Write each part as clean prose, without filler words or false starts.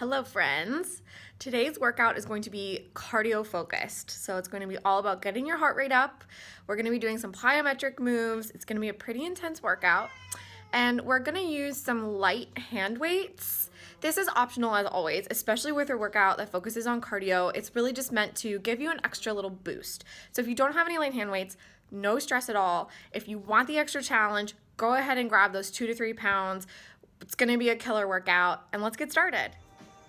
Hello friends. Today's workout is going to be cardio focused. So it's going to be all about getting your heart rate up. We're going to be doing some plyometric moves. It's going to be a pretty intense workout. And we're going to use some light hand weights. This is optional as always, especially with a workout that focuses on cardio. It's really just meant to give you an extra little boost. So if you don't have any light hand weights, no stress at all. If you want the extra challenge, go ahead and grab those 2 to 3 pounds. It's going to be a killer workout, and let's get started.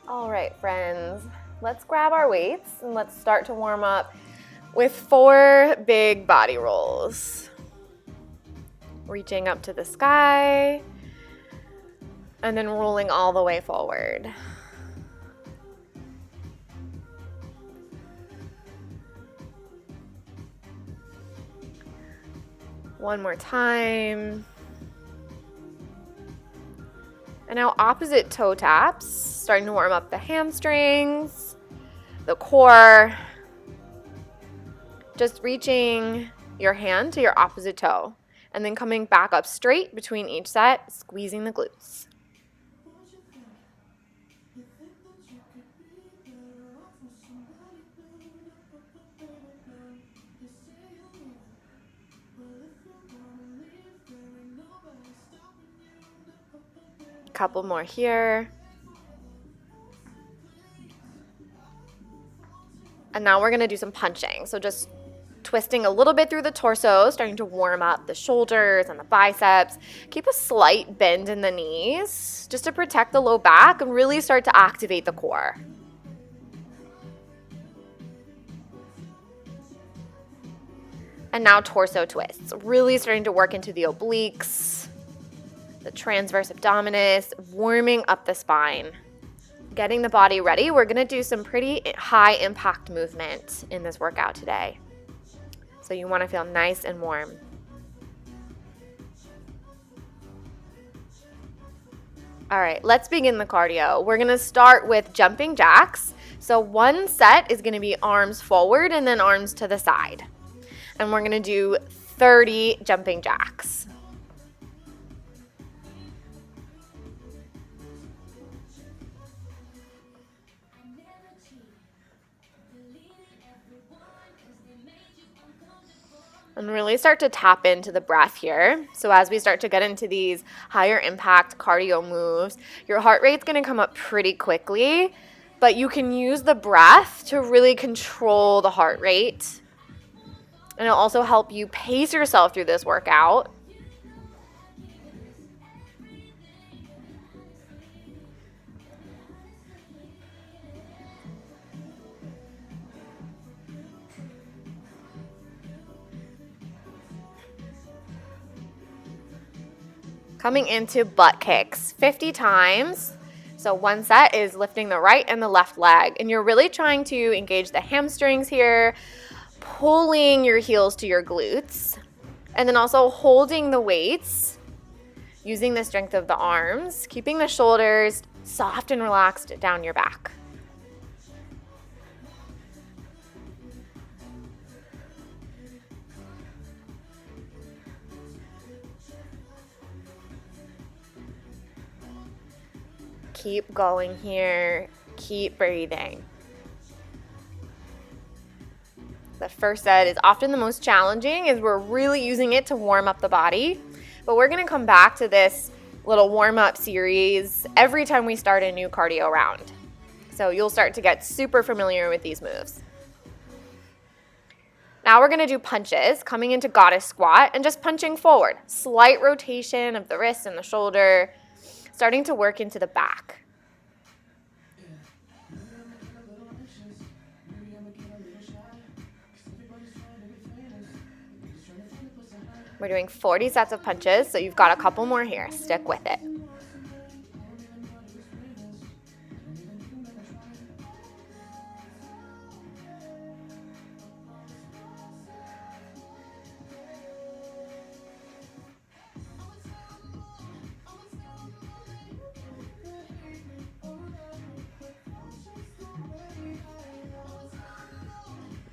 All right, friends, let's grab our weights and let's start to warm up with 4 big body rolls. Reaching up to the sky and then rolling all the way forward. One more time. And now opposite toe taps, starting to warm up the hamstrings, the core. Just reaching your hand to your opposite toe and then coming back up straight between each set, squeezing the glutes. Couple more here. And now we're going to do some punching. So just twisting a little bit through the torso, starting to warm up the shoulders and the biceps. Keep a slight bend in the knees just to protect the low back and really start to activate the core. And now torso twists, really starting to work into the obliques, the transverse abdominis, warming up the spine. Getting the body ready. We're going to do some pretty high impact movement in this workout today. So you want to feel nice and warm. All right, let's begin the cardio. We're going to start with jumping jacks. So one set is going to be arms forward and then arms to the side. And we're going to do 30 jumping jacks. And really start to tap into the breath here. So as we start to get into these higher impact cardio moves, your heart rate's going to come up pretty quickly, but you can use the breath to really control the heart rate. And it'll also help you pace yourself through this workout. Coming into butt kicks 50 times. So one set is lifting the right and the left leg. And you're really trying to engage the hamstrings here, pulling your heels to your glutes. And then also holding the weights, using the strength of the arms, keeping the shoulders soft and relaxed down your back. Keep going here. Keep breathing. The first set is often the most challenging as we're really using it to warm up the body. But we're going to come back to this little warm-up series every time we start a new cardio round. So you'll start to get super familiar with these moves. Now we're going to do punches, coming into goddess squat and just punching forward. Slight rotation of the wrist and the shoulder, starting to work into the back. We're doing 40 sets of punches, so you've got a couple more here. Stick with it.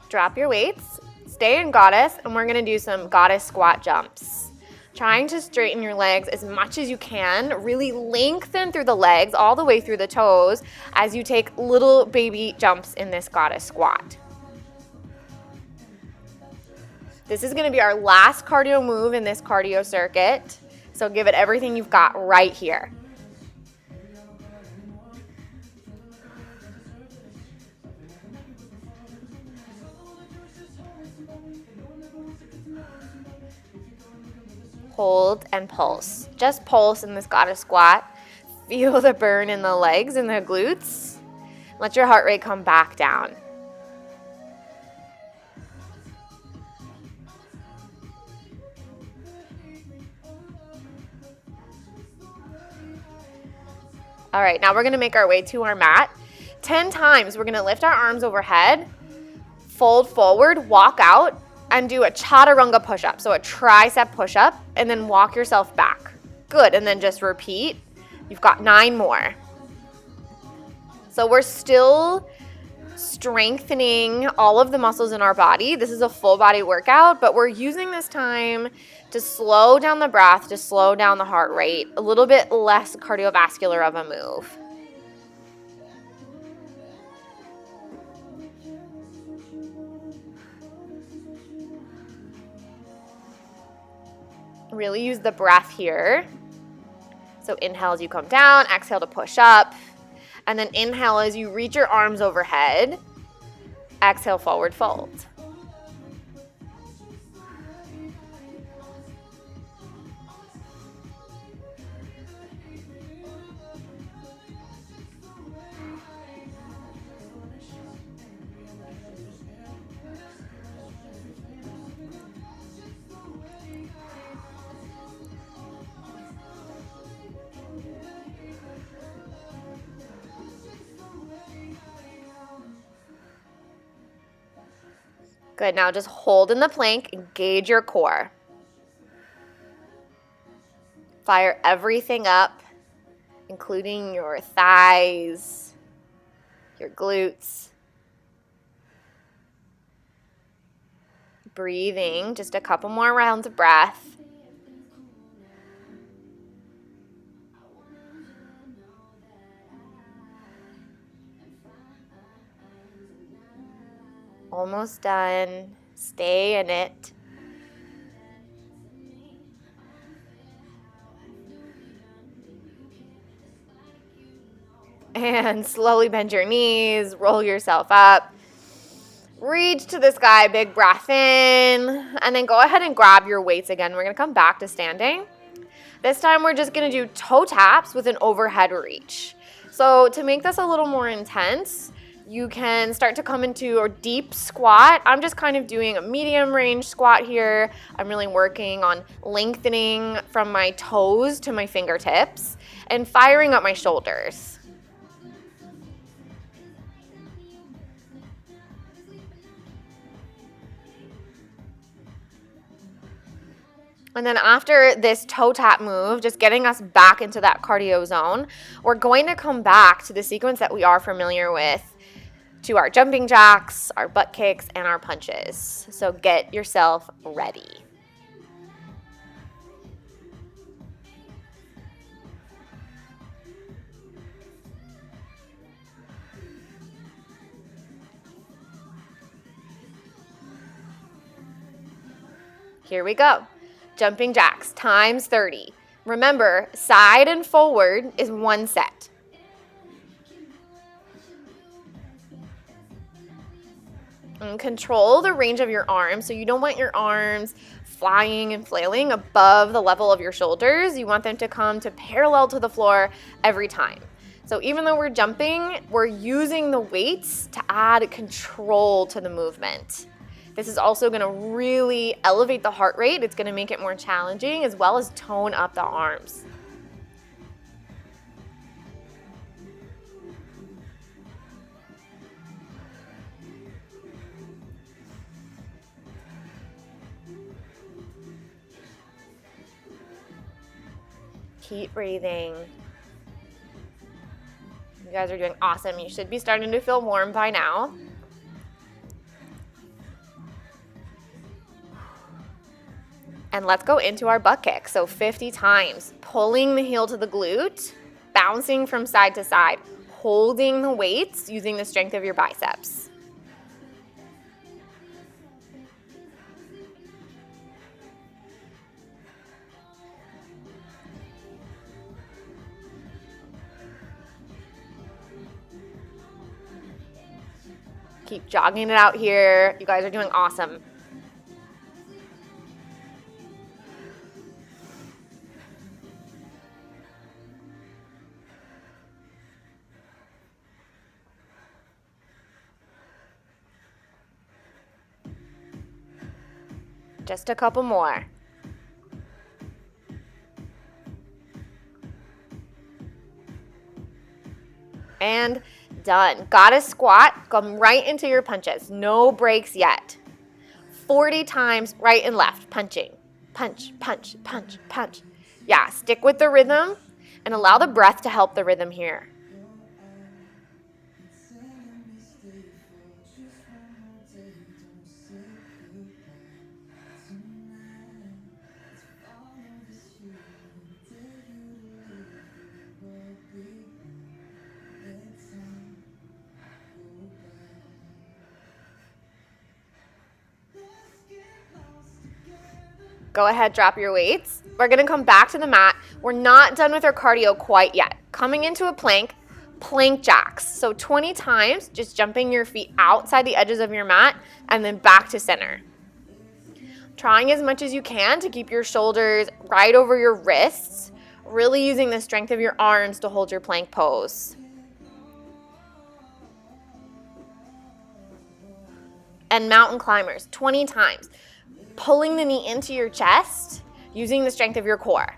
Drop your weights, stay in goddess, and we're going to do some goddess squat jumps. Trying to straighten your legs as much as you can. Really lengthen through the legs all the way through the toes as you take little baby jumps in this goddess squat. This is going to be our last cardio move in this cardio circuit. So give it everything you've got right here. Hold and pulse. Just pulse in this goddess squat. Feel the burn in the legs and the glutes. Let your heart rate come back down. All right, now we're gonna make our way to our mat. 10 times, we're gonna lift our arms overhead, fold forward, walk out, and do a chaturanga push-up. So a tricep push-up, and then walk yourself back. Good, and then just repeat. You've got 9 more. So we're still strengthening all of the muscles in our body. This is a full body workout, but we're using this time to slow down the breath, to slow down the heart rate, a little bit less cardiovascular of a move. Really use the breath here. So inhale as you come down, exhale to push up, and then inhale as you reach your arms overhead, exhale, forward fold. Good, now just hold in the plank, engage your core. Fire everything up, including your thighs, your glutes. Breathing, just a couple more rounds of breath. Almost done. Stay in it. And slowly bend your knees, roll yourself up. Reach to the sky, big breath in, and then go ahead and grab your weights again. We're going to come back to standing. This time we're just going to do toe taps with an overhead reach. So to make this a little more intense, you can start to come into a deep squat. I'm just kind of doing a medium range squat here. I'm really working on lengthening from my toes to my fingertips and firing up my shoulders. And then after this toe tap move, just getting us back into that cardio zone, we're going to come back to the sequence that we are familiar with, to our jumping jacks, our butt kicks, and our punches. So get yourself ready. Here we go. Jumping jacks times 30. Remember, side and forward is 1 set. And control the range of your arms. So you don't want your arms flying and flailing above the level of your shoulders. You want them to come to parallel to the floor every time. So even though we're jumping, we're using the weights to add control to the movement. This is also going to really elevate the heart rate. It's going to make it more challenging as well as tone up the arms. Keep breathing. You guys are doing awesome. You should be starting to feel warm by now. And let's go into our butt kick. So 50 times, pulling the heel to the glute, bouncing from side to side, holding the weights using the strength of your biceps. Keep jogging it out here. You guys are doing awesome. Just a couple more. And done. Gotta squat, come right into your punches. No breaks yet. 40 times right and left, punching. Punch, punch, punch, punch. Yeah, stick with the rhythm and allow the breath to help the rhythm here. Go ahead, drop your weights. We're gonna come back to the mat. We're not done with our cardio quite yet. Coming into a plank jacks. So 20 times, just jumping your feet outside the edges of your mat and then back to center. Trying as much as you can to keep your shoulders right over your wrists, really using the strength of your arms to hold your plank pose. And mountain climbers, 20 times. Pulling the knee into your chest, using the strength of your core.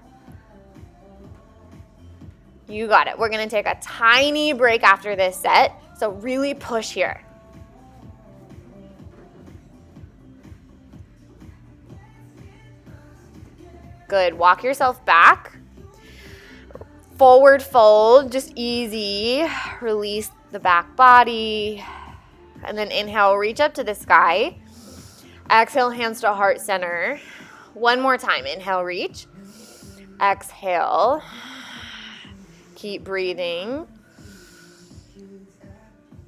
You got it. We're gonna take a tiny break after this set, so really push here. Good, walk yourself back. Forward fold, just easy. Release the back body. And then inhale, reach up to the sky. Exhale, hands to heart center. One more time. Inhale, reach. Exhale. Keep breathing.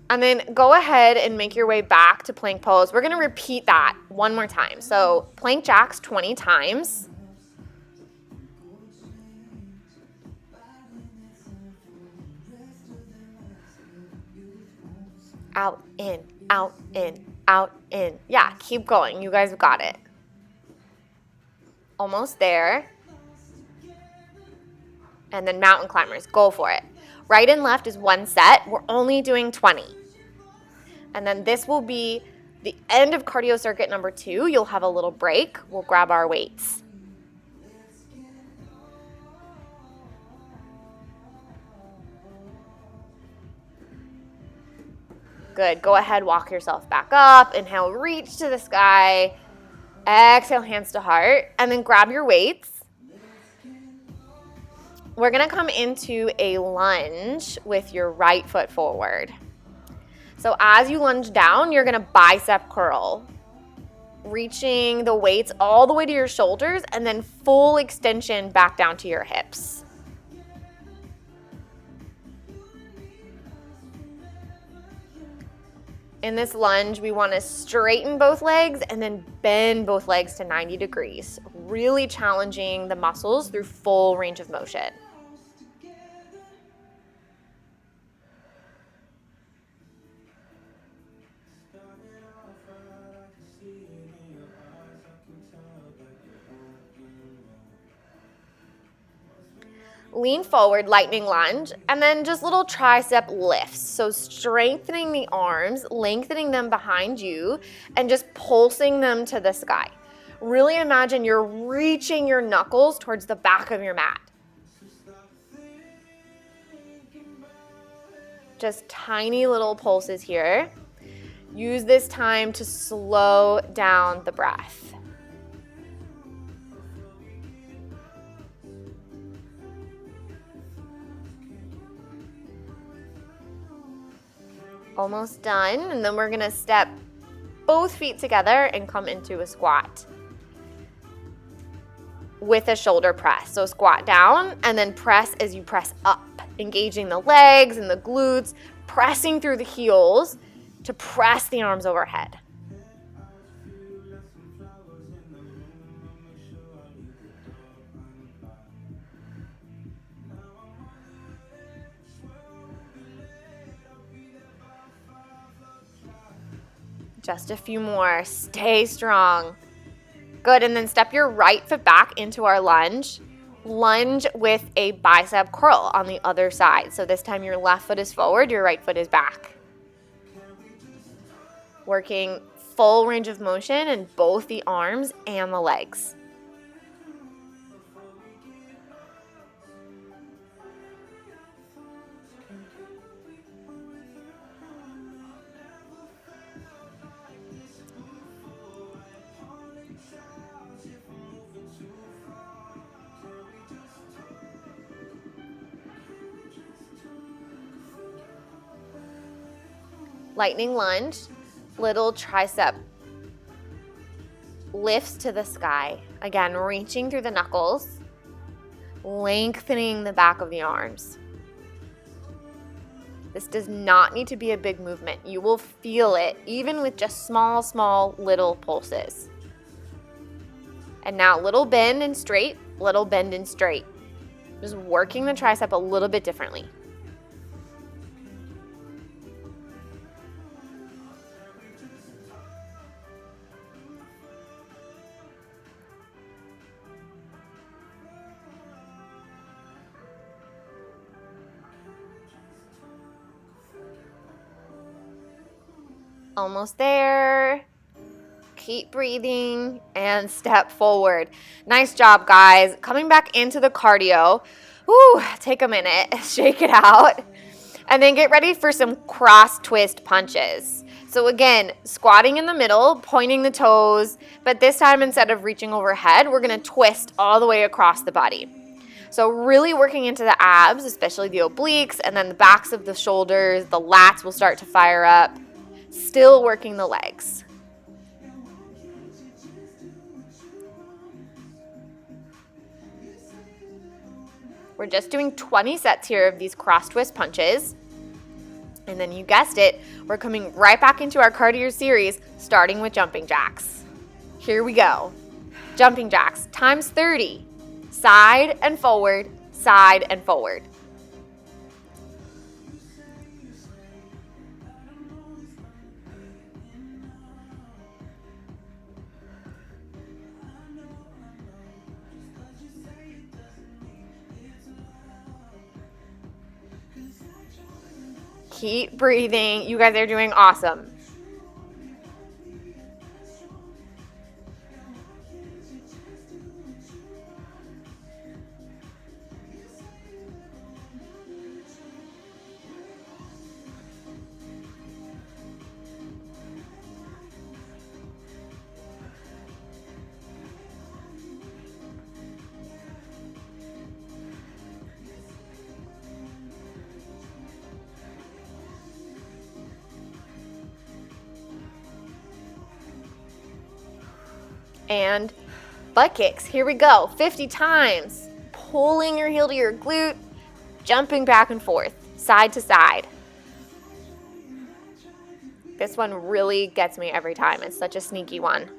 And then go ahead and make your way back to plank pose. We're going to repeat that one more time. So plank jacks 20 times. Out, in, out, in. Out, in. Yeah, keep going. You guys have got it. Almost there. And then mountain climbers. Go for it. Right and left is one set. We're only doing 20. And then this will be the end of cardio circuit number 2. You'll have a little break. We'll grab our weights. Good. Go ahead, walk yourself back up. Inhale, reach to the sky. Exhale, hands to heart. And then grab your weights. We're going to come into a lunge with your right foot forward. So as you lunge down, you're going to bicep curl. Reaching the weights all the way to your shoulders and then full extension back down to your hips. In this lunge, we want to straighten both legs and then bend both legs to 90 degrees, really challenging the muscles through full range of motion. Lean forward, lightning lunge, and then just little tricep lifts. So strengthening the arms, lengthening them behind you, and just pulsing them to the sky. Really imagine you're reaching your knuckles towards the back of your mat. Just tiny little pulses here. Use this time to slow down the breath. Almost done, and then we're gonna step both feet together and come into a squat. with a shoulder press. So squat down and then press as you press up, engaging the legs and the glutes, pressing through the heels to press the arms overhead. Just a few more. Stay strong. Good, and then step your right foot back into our lunge. Lunge with a bicep curl on the other side. So this time your left foot is forward, your right foot is back. Working full range of motion in both the arms and the legs. Lightning lunge, little tricep lifts to the sky. Again, reaching through the knuckles, lengthening the back of the arms. This does not need to be a big movement. You will feel it even with just small little pulses. And now little bend and straight, little bend and straight. Just working the tricep a little bit differently. Almost there. Keep breathing and step forward. Nice job, guys. Coming back into the cardio. Woo, take a minute, shake it out. And then get ready for some cross twist punches. So again, squatting in the middle, pointing the toes, but this time instead of reaching overhead, we're gonna twist all the way across the body. So really working into the abs, especially the obliques, and then the backs of the shoulders, the lats will start to fire up. Still working the legs. We're just doing 20 sets here of these cross twist punches. And then you guessed it, we're coming right back into our cardio series, starting with jumping jacks. Here we go. Jumping jacks times 30. Side and forward, side and forward. Keep breathing. You guys are doing awesome. And butt kicks. Here we go. 50 times. Pulling your heel to your glute, jumping back and forth, side to side. This one really gets me every time. It's such a sneaky one.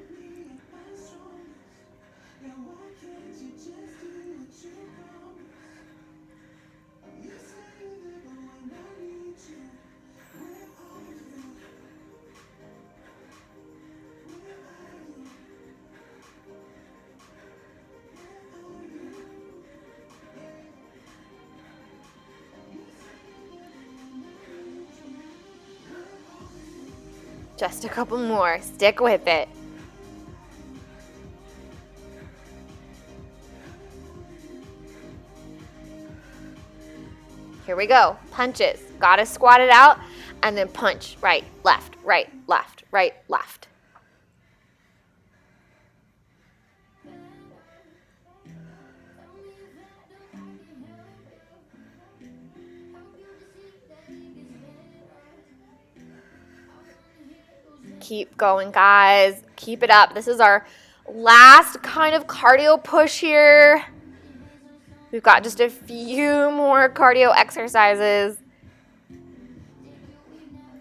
Just a couple more. Stick with it. Here we go. Punches. Gotta squat it out and then punch. Right, left, right, left, right, left. Keep going, guys. Keep it up. This is our Last kind of cardio push here. We've got just a few more cardio exercises.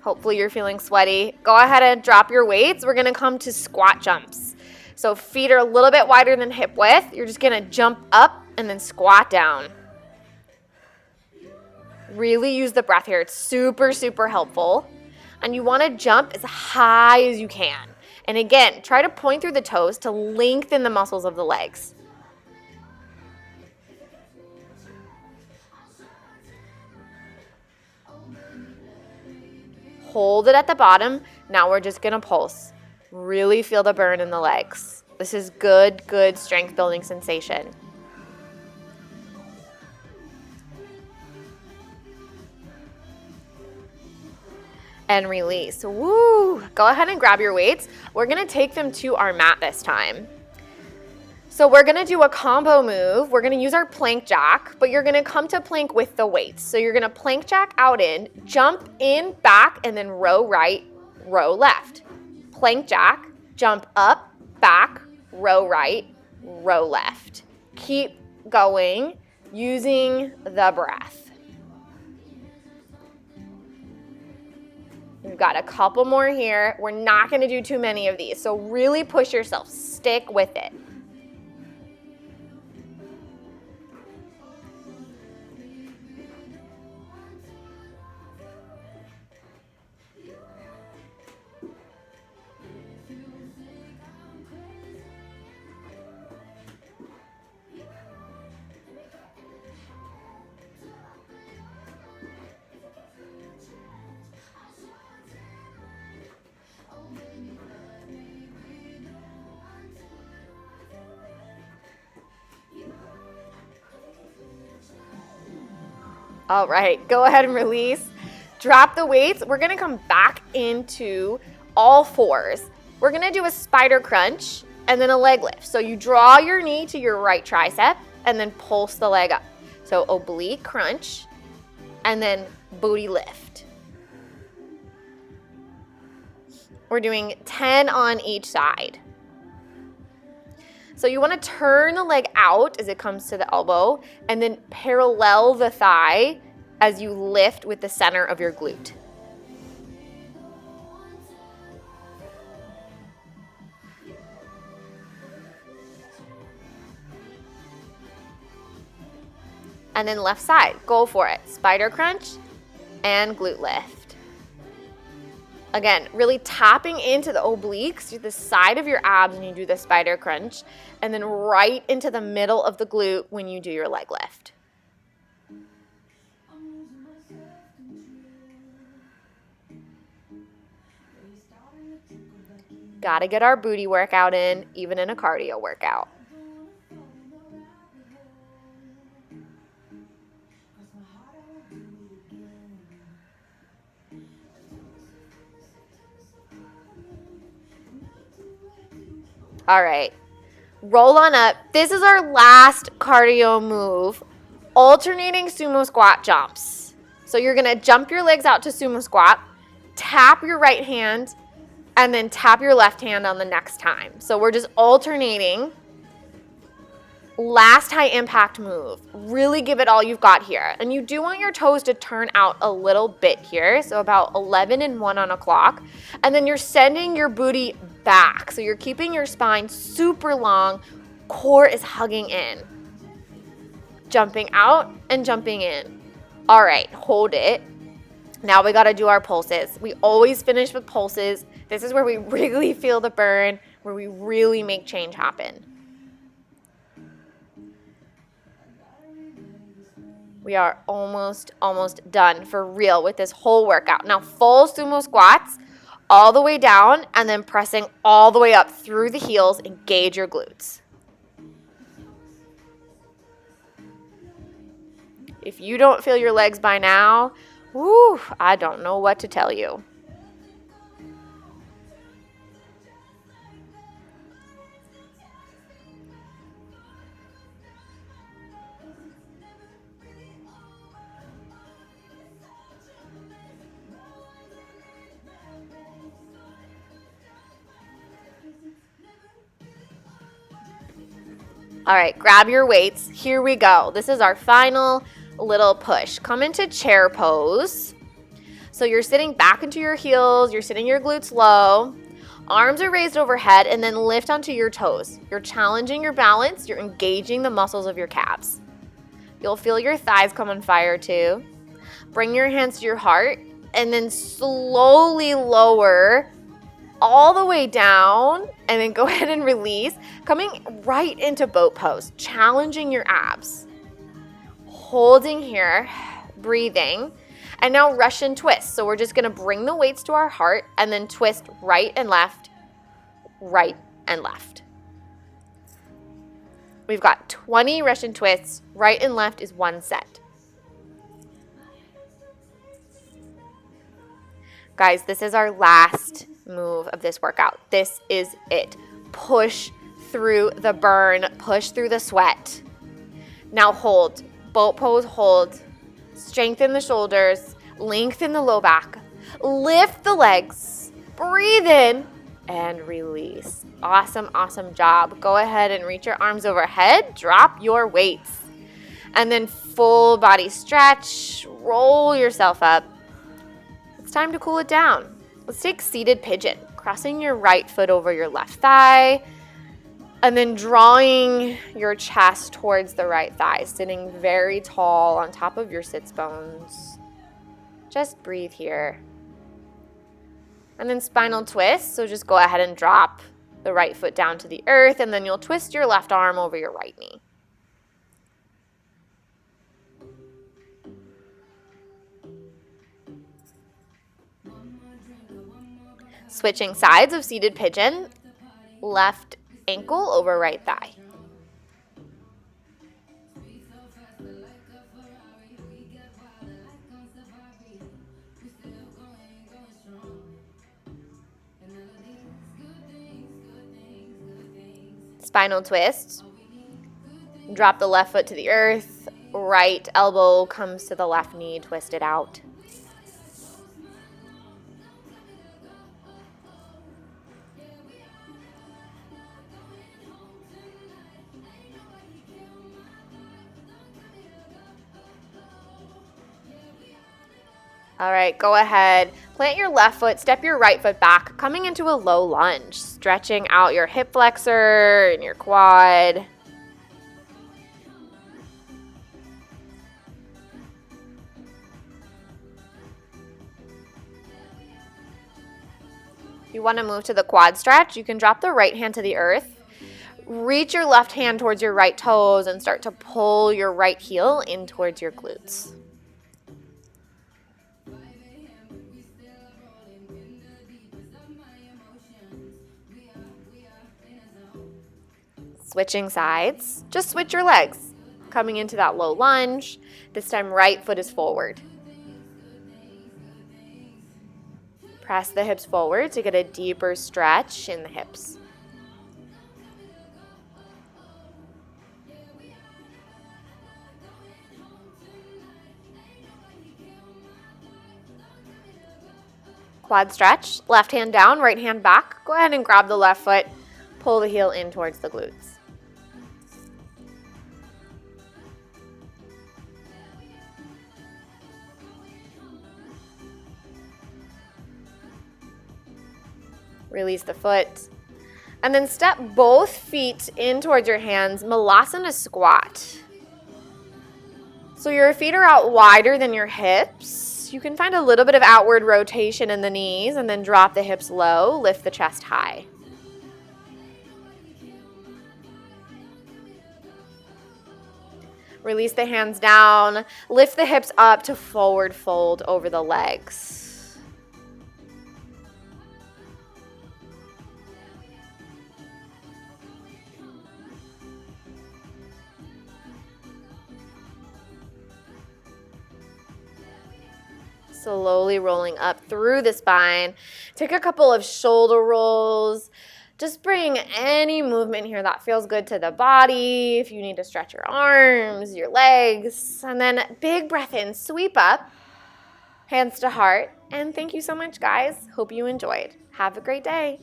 Hopefully you're feeling sweaty. Go ahead and drop your weights. We're gonna come to squat jumps. So feet are a little bit wider than hip width. You're just gonna jump up and then squat down. Really use the breath here. It's super, super helpful. And you wanna jump as high as you can. And again, try to point through the toes to lengthen the muscles of the legs. Hold it at the bottom. Now we're just gonna pulse. Really feel the burn in the legs. This is good strength building sensation. And release. Woo! Go ahead and grab your weights. We're gonna take them to our mat this time. So we're gonna do a combo move. We're gonna use our plank jack, but you're gonna come to plank with the weights. So you're gonna plank jack out in, jump in, back, and then row right, row left. Plank jack, jump up, back, row right, row left. Keep going using the breath. We've got a couple more here. We're not gonna do too many of these, so really push yourself, stick with it. All right, go ahead and release. Drop the weights. We're gonna come back into all fours. We're gonna do a spider crunch and then a leg lift. So you draw your knee to your right tricep and then pulse the leg up. So oblique crunch and then booty lift. We're doing 10 on each side. So you want to turn the leg out as it comes to the elbow and then parallel the thigh as you lift with the center of your glute. And then left side, go for it. Spider crunch and glute lift. Again, really tapping into the obliques to the side of your abs when you do the spider crunch, and then right into the middle of the glute when you do your leg lift. Gotta get our booty workout in, even in a cardio workout. All right, roll on up. This is our last cardio move, alternating sumo squat jumps. So you're gonna jump your legs out to sumo squat, tap your right hand, and then tap your left hand on the next time. So we're just alternating. Last high impact move. Really give it all you've got here. And you do want your toes to turn out a little bit here. So about 11 and 1 on a clock. And then you're sending your booty back. So you're keeping your spine super long. Core is hugging in. Jumping out and jumping in. All right, hold it. Now we got to do our pulses. We always finish with pulses. This is where we really feel the burn, where we really make change happen. We are almost done for real with this whole workout. Now full sumo squats all the way down and then pressing all the way up through the heels. Engage your glutes. If you don't feel your legs by now, whoo, I don't know what to tell you. All right, grab your weights. Here we go. This is our final little push. Come into chair pose. So you're sitting back into your heels, you're sitting your glutes low, arms are raised overhead, and then lift onto your toes. You're challenging your balance, you're engaging the muscles of your calves. You'll feel your thighs come on fire too. Bring your hands to your heart, and then slowly lower all the way down, and then go ahead and release, coming right into boat pose, challenging your abs. Holding here, breathing, and now Russian twist. So we're just gonna bring the weights to our heart and then twist right and left, right and left. We've got 20 Russian twists. Right and left is 1 set. Guys, this is our last move of this workout. This is it. Push through the burn, push through the sweat. Now hold, boat pose, hold. Strengthen the shoulders, lengthen the low back, lift the legs, breathe in, and release. Awesome, awesome job. Go ahead and reach your arms overhead, drop your weights. And then full body stretch, roll yourself up. It's time to cool it down. Let's take seated pigeon, crossing your right foot over your left thigh, and then drawing your chest towards the right thigh, sitting very tall on top of your sits bones. Just breathe here. And then spinal twist, so just go ahead and drop the right foot down to the earth, and then you'll twist your left arm over your right knee. Switching sides of seated pigeon, left ankle over right thigh. Spinal twist. Drop the left foot to the earth, right elbow comes to the left knee, twist it out. All right, go ahead, plant your left foot, step your right foot back, coming into a low lunge, stretching out your hip flexor and your quad. If you want to move to the quad stretch, you can drop the right hand to the earth, reach your left hand towards your right toes, and start to pull your right heel in towards your glutes. Switching sides, just switch your legs. Coming into that low lunge, this time right foot is forward. Press the hips forward to get a deeper stretch in the hips. Quad stretch, left hand down, right hand back. Go ahead and grab the left foot, pull the heel in towards the glutes. Release the foot. And then step both feet in towards your hands, Malasana squat. So your feet are out wider than your hips. You can find a little bit of outward rotation in the knees and then drop the hips low, lift the chest high. Release the hands down, lift the hips up to forward fold over the legs. Slowly rolling up through the spine. Take a couple of shoulder rolls. Just bring any movement here that feels good to the body. If you need to stretch your arms, your legs, and then big breath in, sweep up, hands to heart. And thank you so much, guys. Hope you enjoyed. Have a great day.